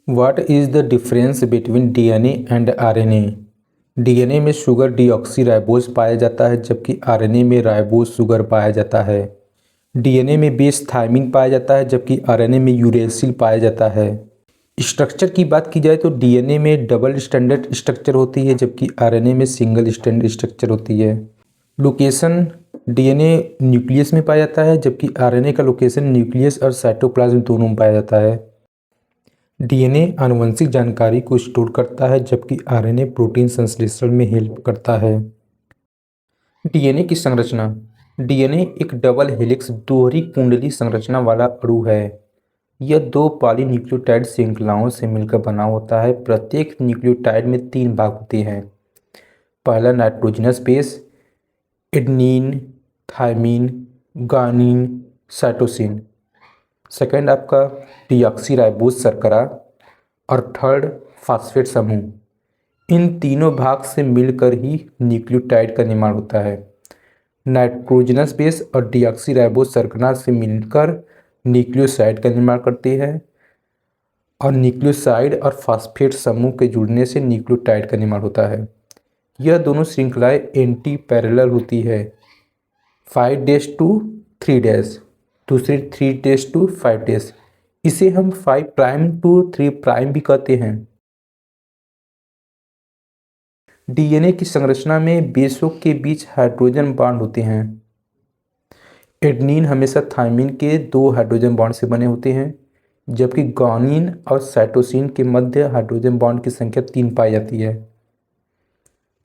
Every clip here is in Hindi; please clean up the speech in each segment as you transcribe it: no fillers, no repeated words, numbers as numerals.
What is the difference between DNA and RNA? DNA में शुगर डीऑक्सीराइबोज पाया जाता है जबकि आरएनए में राइबोज शुगर पाया जाता है। डीएनए में बेस थायमिन पाया जाता है जबकि आरएनए में यूरेसिल पाया जाता है। स्ट्रक्चर की बात की जाए तो डीएनए में डबल स्टैंडर्ड स्ट्रक्चर होती है जबकि आरएनए में सिंगल स्टैंडर्ड स्ट्रक्चर होती है। लोकेशन डीएनए न्यूक्लियस में पाया जाता है जबकि आरएनए का लोकेशन न्यूक्लियस और साइटोप्लाज्म दोनों में पाया जाता है। डीएनए आनुवंशिक जानकारी को स्टोर करता है जबकि आरएनए प्रोटीन संश्लेषण में हेल्प करता है। डीएनए की संरचना डीएनए एक डबल हेलिक्स दोहरी कुंडली संरचना वाला अणु है। यह दो पॉलीन्यूक्लियोटाइड श्रृंखलाओं से मिलकर बना होता है। प्रत्येक न्यूक्लियोटाइड में 3 भाग होते हैं। पहला nitrogenous base adenine, thymine, guanine, cytosine. Second आपका डीऑक्सीराइबोज शर्करा और थर्ड फास्फेट समूह। इन तीनों भाग से मिलकर ही न्यूक्लियोटाइड का निर्माण होता है। नाइट्रोजनस बेस और डीऑक्सीराइबोज शर्करा से मिलकर न्यूक्लियोसाइड का निर्माण करती है और न्यूक्लियोसाइड और फास्फेट समूह के जुड़ने से न्यूक्लियोटाइड का निर्माण होता है। यह दोनों श्रृंखलाएं एंटी पैरेलल होती है। 5' to 3', दूसरी 3' to 5'। इसे हम 5' to 3' भी कहते हैं। डीएनए की संरचना में बेसों के बीच हाइड्रोजन बॉन्ड होते हैं। एडेनिन हमेशा थायमिन के 2 हाइड्रोजन बॉन्ड से बने होते हैं जबकि ग्वानिन और साइटोसिन के मध्य हाइड्रोजन बॉन्ड की संख्या 3 पाई जाती है।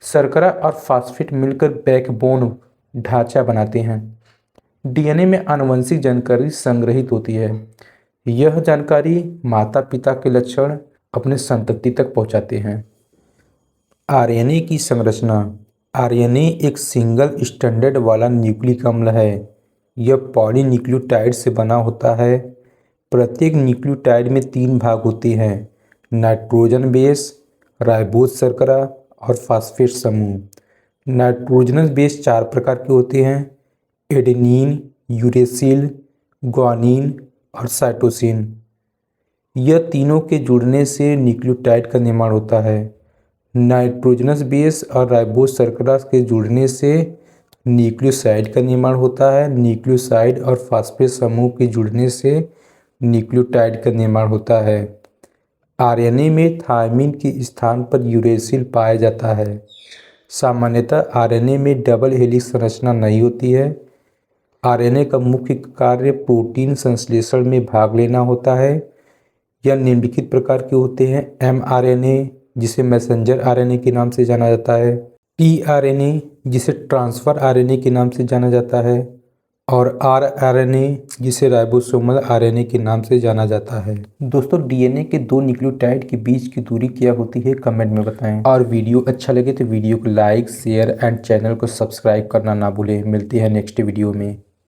शर्करा और फास्फेट मिलकर बैकबोन ढांचा बनाते हैं। डीएनए में आनुवंशिक जानकारी संग्रहित होती है। यह जानकारी माता पिता के लक्षण अपने संतति तक पहुंचाते हैं। आरएनए की संरचना आरएनए एक सिंगल स्टैंडर्ड वाला न्यूक्लिक अम्ल है। यह पॉलीन्यूक्लियोटाइड से बना होता है। प्रत्येक न्यूक्लियोटाइड में 3 भाग होते हैं। नाइट्रोजन बेस, राइबोज शर्करा और फास्फेट समूह। नाइट्रोजनस बेस 4 प्रकार के होते हैं। एडेनिन, यूरेसिल, ग्वानिन और साइटोसिन। यह तीनों के जुड़ने से न्यूक्लियोटाइड का निर्माण होता है। नाइट्रोजनस बेस और राइबोज शर्करा के जुड़ने से न्यूक्लियोसाइड का निर्माण होता है। न्यूक्लियोसाइड और फास्फेट समूह के जुड़ने से न्यूक्लियोटाइड का निर्माण होता है। आरएनए में थायमिन के स्थान पर यूरेसिल पाया जाता है। सामान्यतः आरएनए में डबल हेलिक्स संरचना नहीं होती है। आरएनए का मुख्य कार्य प्रोटीन संश्लेषण में भाग लेना होता है। यह निम्नलिखित प्रकार के होते हैं। एमआरएनए जिसे मैसेंजर आरएनए के नाम से जाना जाता है, टीआरएनए जिसे ट्रांसफर आरएनए के नाम से जाना जाता है और आरआरएनए जिसे राइबोसोमल आरएनए के नाम से जाना जाता है। दोस्तों डीएनए के 2 न्यूक्लियोटाइड के बीच की दूरी क्या होती है कमेंट में बताएं। और वीडियो अच्छा लगे तो वीडियो को लाइक शेयर एंड चैनल को सब्सक्राइब करना ना भूलें। मिलते हैं नेक्स्ट वीडियो में।